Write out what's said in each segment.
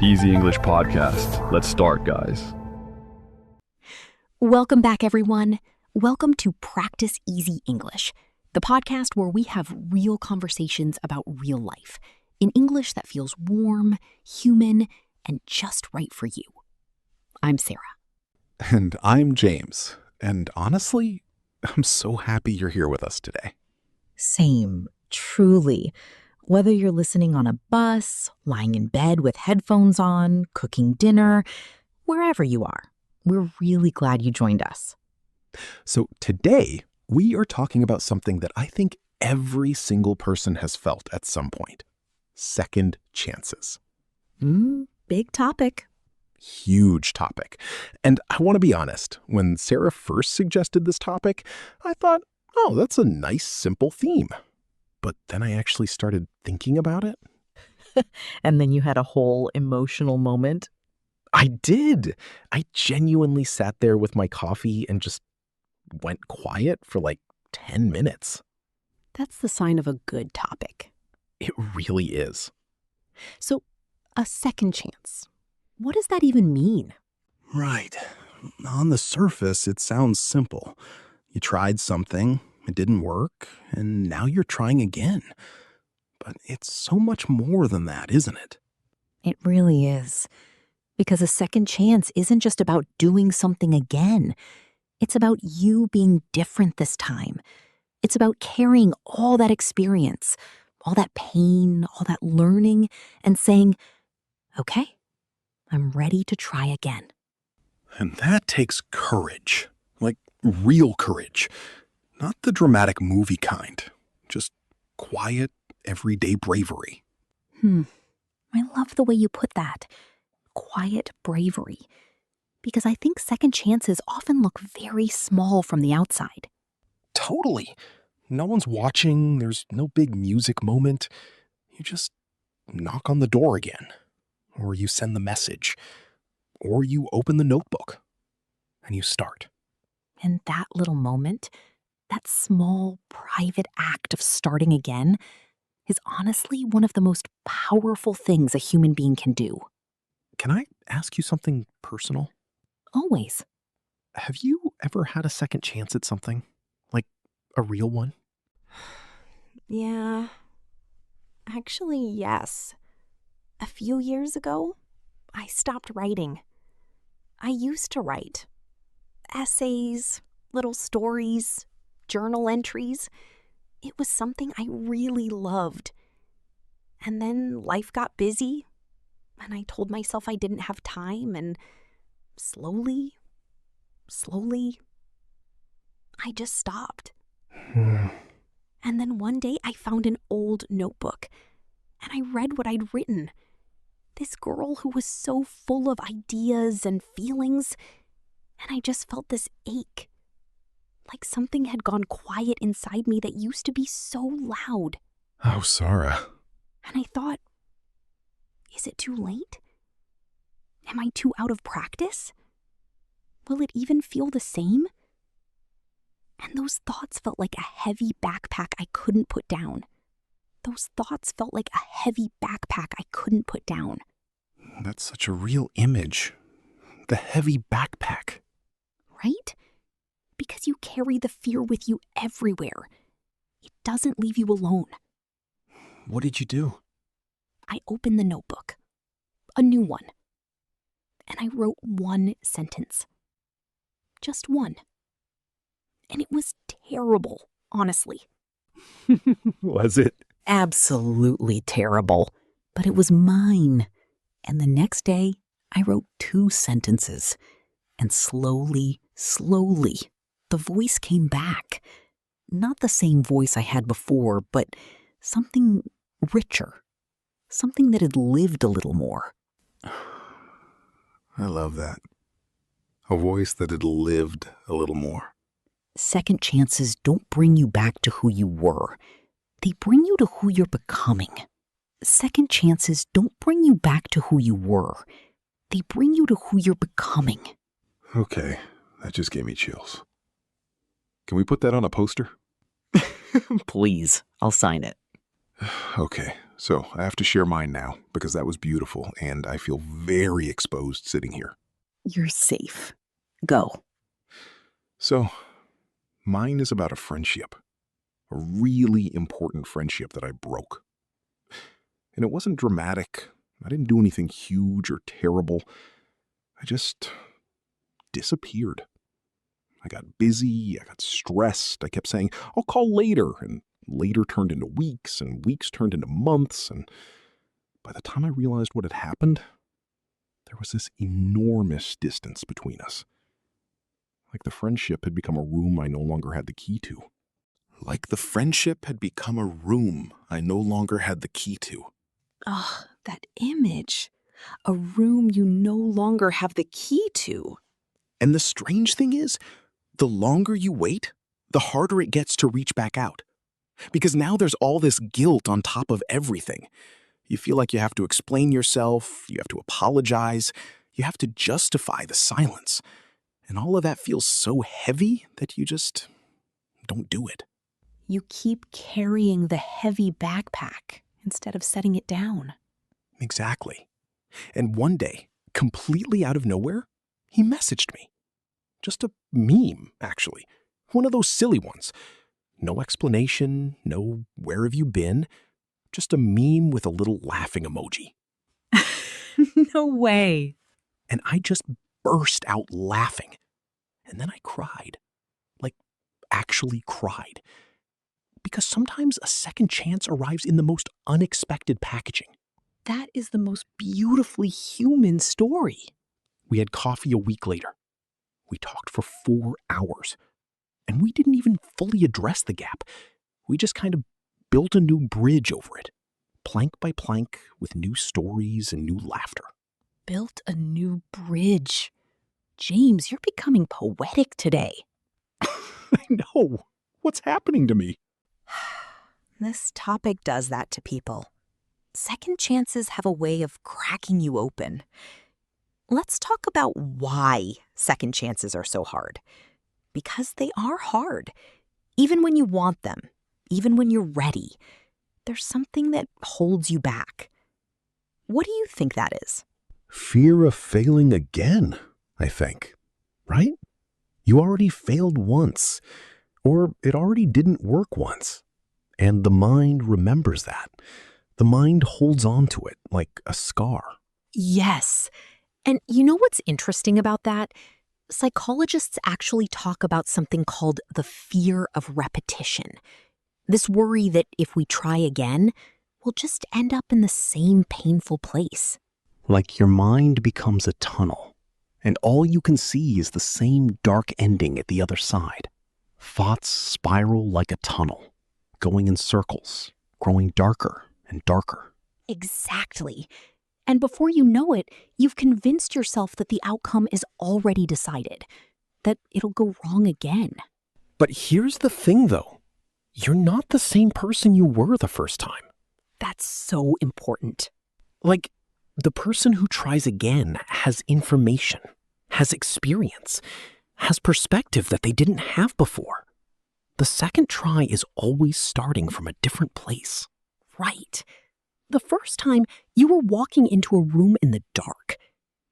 Easy English Podcast. Let's start, guys. Welcome back, everyone. Welcome to Practice Easy English, the podcast where we have real conversations about real life in English that feels warm, human, and just right for you. I'm Sara. And I'm James. And honestly, I'm so happy you're here with us today. Same, truly. Whether you're listening on a bus, lying in bed with headphones on, cooking dinner, wherever you are, we're really glad you joined us. So today, we are talking about something that I think every single person has felt at some point. Second chances. Big topic. Huge topic. And I want to be honest, when Sara first suggested this topic, I thought, oh, that's a nice, simple theme. But then I actually started thinking about it. And then you had a whole emotional moment. I did. I genuinely sat there with my coffee and just went quiet for like 10 minutes. That's the sign of a good topic. It really is. So, a second chance. What does that even mean? Right. On the surface, it sounds simple. You tried something, it didn't work, and now you're trying again. But it's so much more than that, isn't it? It really is. Because a second chance isn't just about doing something again. It's about you being different this time. It's about carrying all that experience, all that pain, all that learning, and saying, okay, I'm ready to try again. And that takes courage. Like real courage. Not the dramatic movie kind. Just quiet, everyday bravery. I love the way you put that. Quiet bravery. Because I think second chances often look very small from the outside. Totally. No one's watching. There's no big music moment. You just knock on the door again. Or you send the message. Or you open the notebook. And you start. And that little moment, that small, private act of starting again, is honestly one of the most powerful things a human being can do. Can I ask you something personal? Always. Have you ever had a second chance at something? Like a real one? Yeah. Actually, yes. A few years ago, I stopped writing. I used to write. Essays, little stories, journal entries. It was something I really loved. And then life got busy, and I told myself I didn't have time, and slowly, I just stopped. And then one day I found an old notebook, and I read what I'd written. This girl who was so full of ideas and feelings, and I just felt this ache. Like something had gone quiet inside me that used to be so loud. Oh, Sara. And I thought, is it too late? Am I too out of practice? Will it even feel the same? And those thoughts felt like a heavy backpack I couldn't put down. That's such a real image. The heavy backpack. Right? Because you carry the fear with you everywhere. It doesn't leave you alone. What did you do? I opened the notebook, a new one, and I wrote one sentence. Just one. And it was terrible, honestly. Was it? Absolutely terrible. But it was mine. And the next day, I wrote 2 sentences. And slowly, the voice came back. Not the same voice I had before, but something richer. Something that had lived a little more. I love that. A voice that had lived a little more. Second chances don't bring you back to who you were. They bring you to who you're becoming. Second chances don't bring you back to who you were. They bring you to who you're becoming. Okay, that just gave me chills. Can we put that on a poster? Please, I'll sign it. Okay, So I have to share mine now because that was beautiful and I feel very exposed sitting here. You're safe. Go. So mine is about a friendship, a really important friendship that I broke. And it wasn't dramatic. I didn't do anything huge or terrible. I just disappeared. I got busy, I got stressed, I kept saying, I'll call later, and later turned into weeks, and weeks turned into months, and by the time I realized what had happened, there was this enormous distance between us. Like the friendship had become a room I no longer had the key to. Like the friendship had become a room I no longer had the key to. Ugh, that image. A room you no longer have the key to. And the strange thing is, the longer you wait, the harder it gets to reach back out. Because now there's all this guilt on top of everything. You feel like you have to explain yourself, you have to apologize, you have to justify the silence. And all of that feels so heavy that you just don't do it. You keep carrying the heavy backpack instead of setting it down. Exactly. And one day, completely out of nowhere, he messaged me. Just a meme, actually. One of those silly ones. No explanation, no where have you been, just a meme with a little laughing emoji. No way. And I just burst out laughing. And then I cried. Like, actually cried. Because sometimes a second chance arrives in the most unexpected packaging. That is the most beautifully human story. We had coffee a week later. We talked for 4 hours. And we didn't even fully address the gap. We just kind of built a new bridge over it, plank by plank, with new stories and new laughter. Built a new bridge. James, you're becoming poetic today. I know. What's happening to me? This topic does that to people. Second chances have a way of cracking you open. Let's talk about why second chances are so hard. Because they are hard. Even when you want them, even when you're ready, there's something that holds you back. What do you think that is? Fear of failing again, I think. Right? You already failed once, or it already didn't work once. And the mind remembers that. The mind holds on to it like a scar. Yes. And you know what's interesting about that? Psychologists actually talk about something called the fear of repetition. This worry that if we try again, we'll just end up in the same painful place. Like your mind becomes a tunnel, and all you can see is the same dark ending at the other side. Thoughts spiral like a tunnel, going in circles, growing darker and darker. Exactly. And before you know it, you've convinced yourself that the outcome is already decided, that it'll go wrong again. But here's the thing, though. You're not the same person you were the first time. That's so important. Like, the person who tries again has information, has experience, has perspective that they didn't have before. The second try is always starting from a different place. Right. The first time, you were walking into a room in the dark.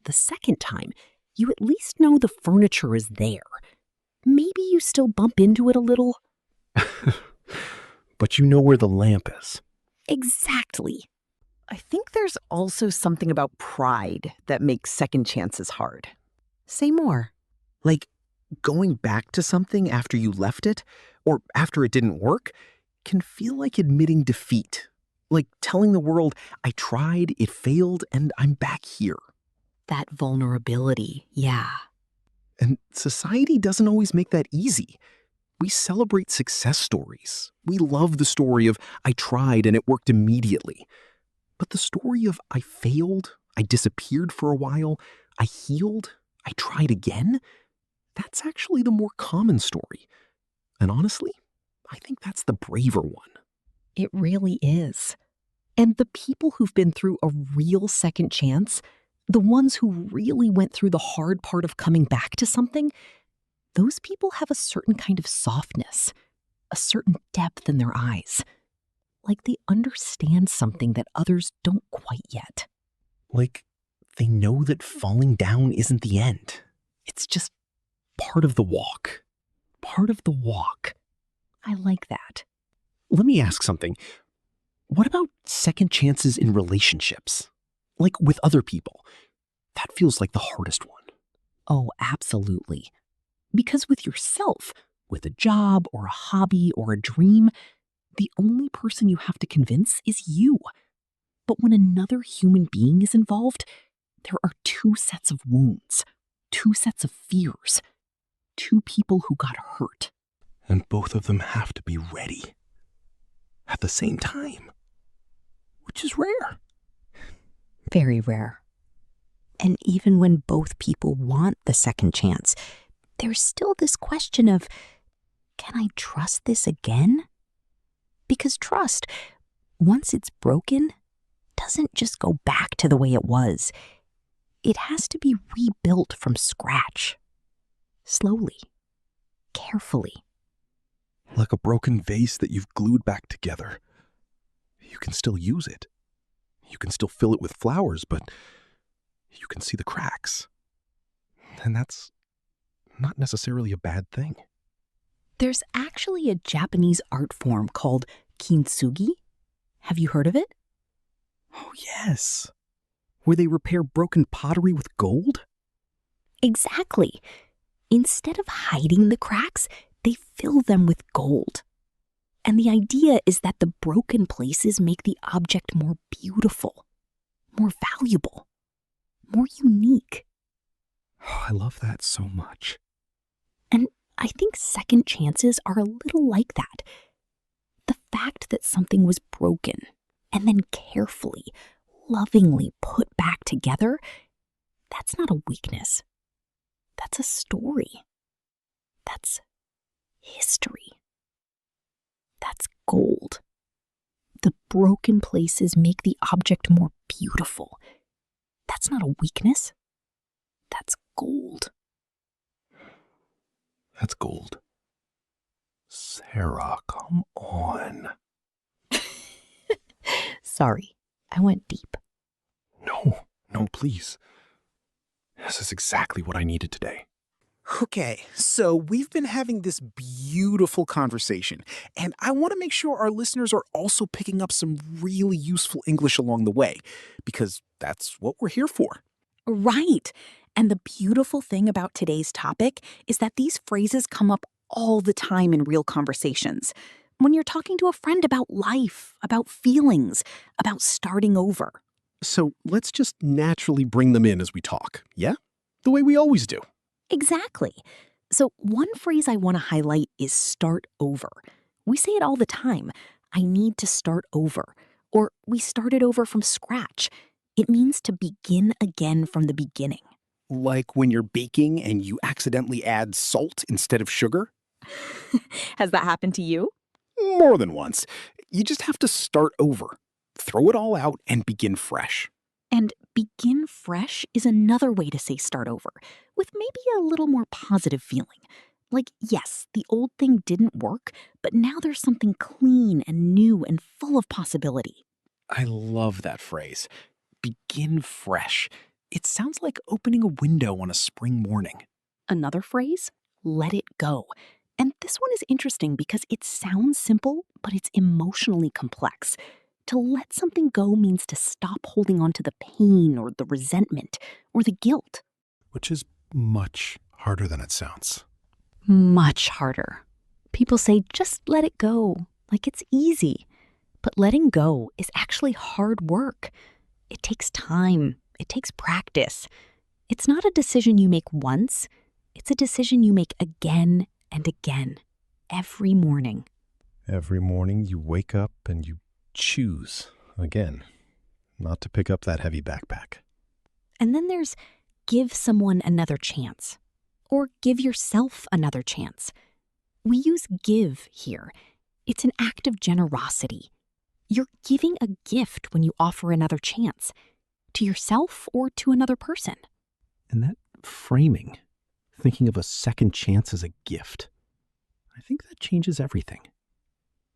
The second time, you at least know the furniture is there. Maybe you still bump into it a little. But you know where the lamp is. Exactly. I think there's also something about pride that makes second chances hard. Say more. Like, going back to something after you left it, or after it didn't work, can feel like admitting defeat. Like telling the world, I tried, it failed, and I'm back here. That vulnerability, yeah. And society doesn't always make that easy. We celebrate success stories. We love the story of, I tried and it worked immediately. But the story of, I failed, I disappeared for a while, I healed, I tried again, that's actually the more common story. And honestly, I think that's the braver one. It really is. And the people who've been through a real second chance, the ones who really went through the hard part of coming back to something, those people have a certain kind of softness, a certain depth in their eyes. like they understand something that others don't quite yet. Like they know that falling down isn't the end. It's just part of the walk. Part of the walk. I like that. Let me ask something. What about second chances in relationships? Like with other people? That feels like the hardest one. Oh, absolutely. Because with yourself, with a job or a hobby or a dream, the only person you have to convince is you. But when another human being is involved, there are two sets of wounds, two sets of fears, two people who got hurt. And both of them have to be ready at the same time, which is rare. Very rare. And even when both people want the second chance, there's still this question of, can I trust this again? Because trust, once it's broken, doesn't just go back to the way it was. It has to be rebuilt from scratch. Slowly. Carefully. Like a broken vase that you've glued back together. You can still use it. You can still fill it with flowers, but you can see the cracks. And that's not necessarily a bad thing. There's actually a Japanese art form called kintsugi. Have you heard of it? Oh, yes. Where they repair broken pottery with gold? Exactly. Instead of hiding the cracks, they fill them with gold. And the idea is that the broken places make the object more beautiful, more valuable, more unique. Oh, I love that so much. And I think second chances are a little like that. The fact that something was broken and then carefully, lovingly put back together, that's not a weakness. That's a story. That's history. That's gold. The broken places make the object more beautiful. That's not a weakness. That's gold. That's gold. Sarah, come on. Sorry, I went deep. No, please. This is exactly what I needed today. Okay, so we've been having this beautiful conversation, and I want to make sure our listeners are also picking up some really useful English along the way, because that's what we're here for. Right. And the beautiful thing about today's topic is that these phrases come up all the time in real conversations. When you're talking to a friend about life, about feelings, about starting over. So let's just naturally bring them in as we talk, yeah? The way we always do. Exactly. So one phrase I want to highlight is start over. We say it all the time. I need to start over. Or we started over from scratch. It means to begin again from the beginning. Like when you're baking and you accidentally add salt instead of sugar? Has that happened to you? More than once. You just have to start over. Throw it all out and begin fresh. And begin fresh is another way to say start over, with maybe a little more positive feeling. Like, yes, the old thing didn't work, but now there's something clean and new and full of possibility. I love that phrase. Begin fresh. It sounds like opening a window on a spring morning. Another phrase, let it go. And this one is interesting because it sounds simple, but it's emotionally complex. To let something go means to stop holding on to the pain or the resentment or the guilt. Which is much harder than it sounds. Much harder. People say, just let it go, like it's easy. But letting go is actually hard work. It takes time. It takes practice. It's not a decision you make once. It's a decision you make again and again, every morning. Every morning you wake up and you choose, again, not to pick up that heavy backpack. And then there's give someone another chance, or give yourself another chance. We use give here. It's an act of generosity. You're giving a gift when you offer another chance, to yourself or to another person. And that framing, thinking of a second chance as a gift, I think that changes everything.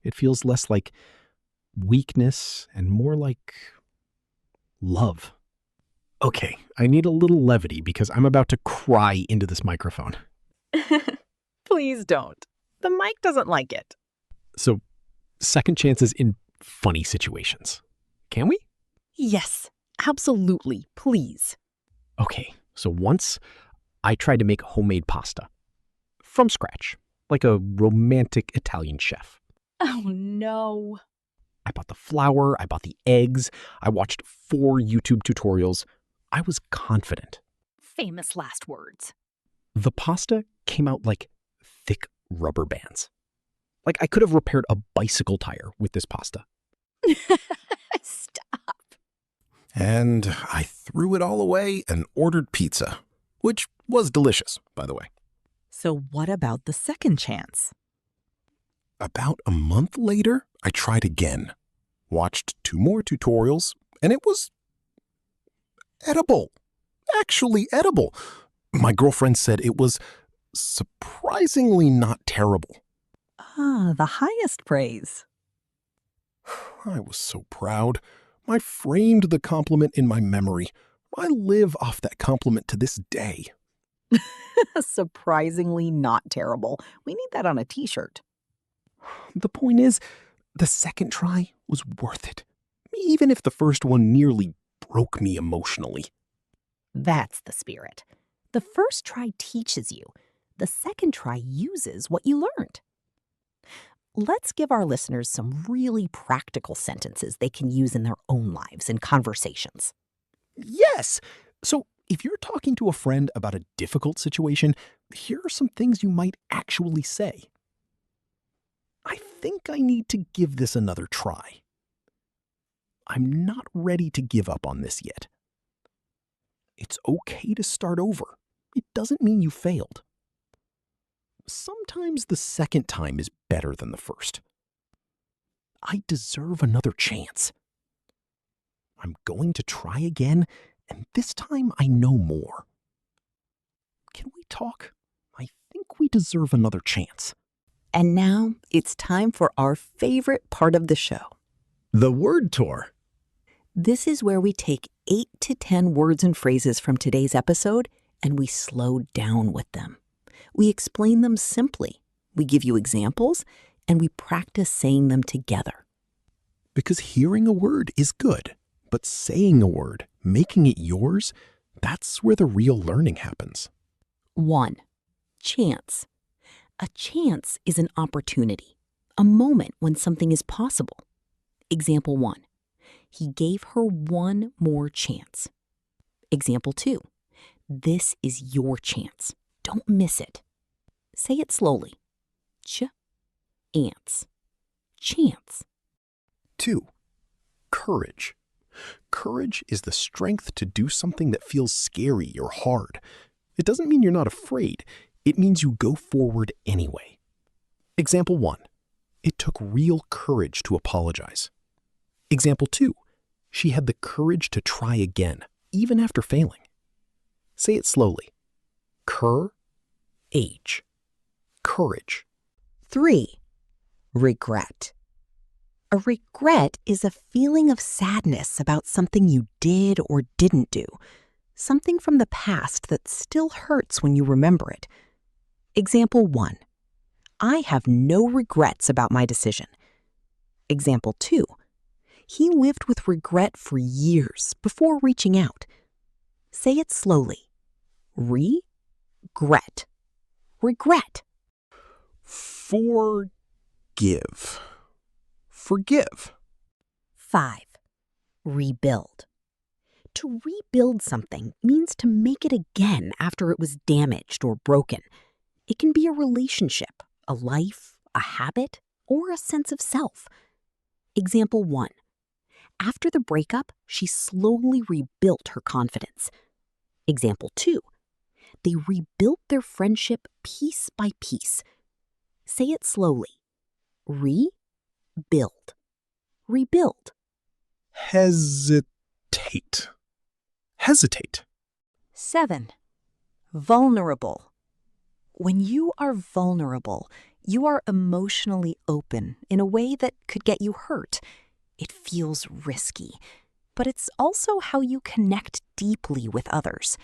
It feels less like weakness and more like love. Okay, I need a little levity because I'm about to cry into this microphone. Please don't. The mic doesn't like it. So, second chances in funny situations. Can we? Yes, absolutely. Please. Okay, so once I tried to make homemade pasta from scratch, like a romantic Italian chef. Oh, no. I bought the flour, I bought the eggs, I watched 4 YouTube tutorials. I was confident. Famous last words. The pasta came out like thick rubber bands. Like I could have repaired a bicycle tire with this pasta. Stop. And I threw it all away and ordered pizza, which was delicious, by the way. So what about the second chance? About a month later, I tried again, watched 2 more tutorials, and it was edible. Actually edible. My girlfriend said it was surprisingly not terrible. Ah, the highest praise. I was so proud. I framed the compliment in my memory. I live off that compliment to this day. Surprisingly not terrible. We need that on a t-shirt. The point is, the second try was worth it, even if the first one nearly broke me emotionally. That's the spirit. The first try teaches you. The second try uses what you learned. Let's give our listeners some really practical sentences they can use in their own lives and conversations. Yes! So if you're talking to a friend about a difficult situation, here are some things you might actually say. I think I need to give this another try. I'm not ready to give up on this yet. It's okay to start over. It doesn't mean you failed. Sometimes the second time is better than the first. I deserve another chance. I'm going to try again, and this time I know more. Can we talk? I think we deserve another chance. And now it's time for our favorite part of the show. The word tour. This is where we take 8 to 10 words and phrases from today's episode and we slow down with them. We explain them simply. We give you examples and we practice saying them together. Because hearing a word is good, but saying a word, making it yours, that's where the real learning happens. 1. Chance. A chance is an opportunity, a moment when something is possible. Example 1. He gave her one more chance. Example 2. This is your chance. Don't miss it. Say it slowly. Ants. Chance. 2. Courage. Courage is the strength to do something that feels scary or hard. It doesn't mean you're not afraid. It means you go forward anyway. Example 1. It took real courage to apologize. Example 2. She had the courage to try again, even after failing. Say it slowly. Courage. Courage. 3. Regret. A regret is a feeling of sadness about something you did or didn't do, something from the past that still hurts when you remember it. Example 1. I have no regrets about my decision. Example 2. He lived with regret for years before reaching out. Say it slowly. Regret. Regret. Forgive. Forgive. 5. Rebuild. To rebuild something means to make it again after it was damaged or broken. It can be a relationship, a life, a habit, or a sense of self. Example 1. After the breakup, she slowly rebuilt her confidence. Example 2. They rebuilt their friendship piece by piece. Say it slowly. Rebuild. Rebuild. Hesitate. Hesitate. 7. Vulnerable. When you are vulnerable, you are emotionally open in a way that could get you hurt. It feels risky, but it's also how you connect deeply with others.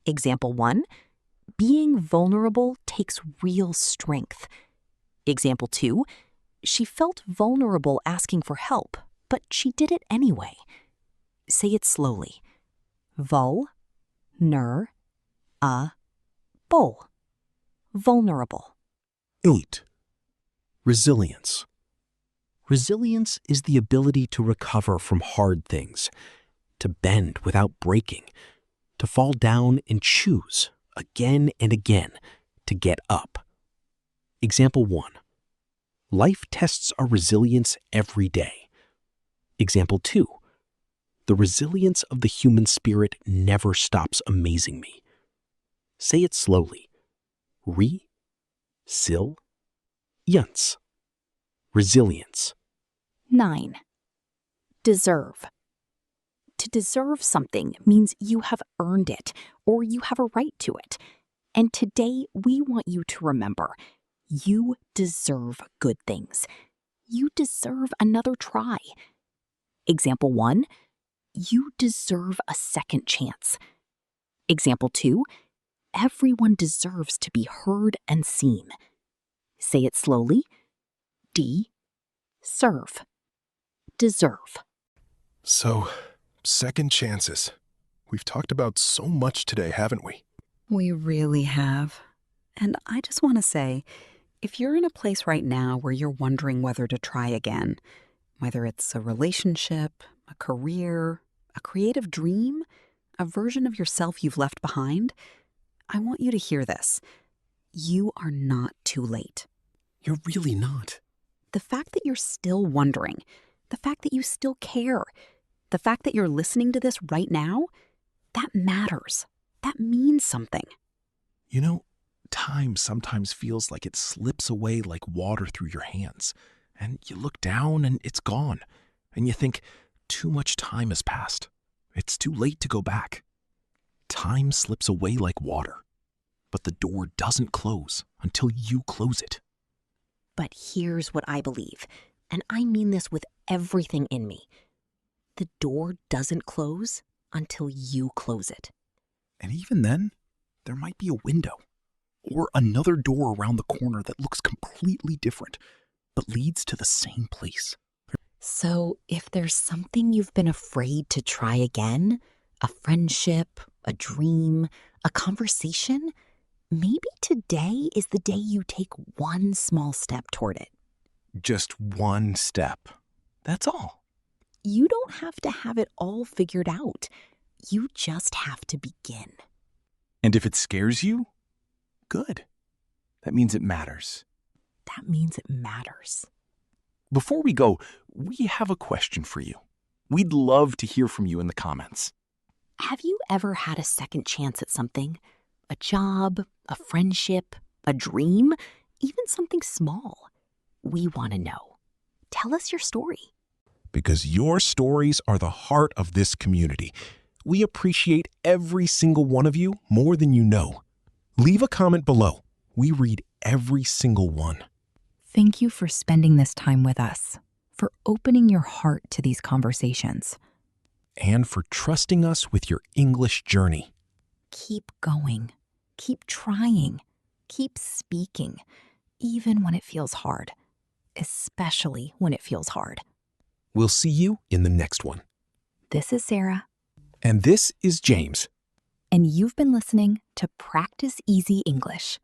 Example 1, being vulnerable takes real strength. Example 2, she felt vulnerable asking for help, but she did it anyway. Say it slowly. Vul, ner, a, bol. Vulnerable. 8. Resilience. Resilience is the ability to recover from hard things, to bend without breaking, to fall down and choose again and again to get up. Example 1. Life tests our resilience every day. Example 2. The resilience of the human spirit never stops amazing me. Say it slowly. Re-sil-yance. Resilience. 9. Deserve. To deserve something means you have earned it or you have a right to it. And today we want you to remember, you deserve good things. You deserve another try. Example 1, you deserve a second chance. Example 2, everyone deserves to be heard and seen. Say it slowly. Serve. Deserve. So, second chances. We've talked about so much today, haven't we? We really have. And I just want to say, if you're in a place right now where you're wondering whether to try again, whether it's a relationship, a career, a creative dream, a version of yourself you've left behind, I want you to hear this. You are not too late. You're really not. The fact that you're still wondering, the fact that you still care, the fact that you're listening to this right now, that matters. That means something. You know, time sometimes feels like it slips away like water through your hands. And you look down and it's gone. And you think, too much time has passed. It's too late to go back. Time slips away like water. But the door doesn't close until you close it. But here's what I believe, and I mean this with everything in me. The door doesn't close until you close it. And even then, there might be a window or another door around the corner that looks completely different, but leads to the same place. So if there's something you've been afraid to try again, a friendship, a dream, a conversation, maybe today is the day you take one small step toward it. Just one step. That's all. You don't have to have it all figured out. You just have to begin. And if it scares you, good. That means it matters. That means it matters. Before we go, we have a question for you. We'd love to hear from you in the comments. Have you ever had a second chance at something? A job, a friendship, a dream, even something small? We want to know. Tell us your story. Because your stories are the heart of this community. We appreciate every single one of you more than you know. Leave a comment below. We read every single one. Thank you for spending this time with us, for opening your heart to these conversations. And for trusting us with your English journey. Keep going. Keep trying. Keep speaking, even when it feels hard, especially when it feels hard. We'll see you in the next one. This is Sarah. And this is James. And you've been listening to Practice Easy English.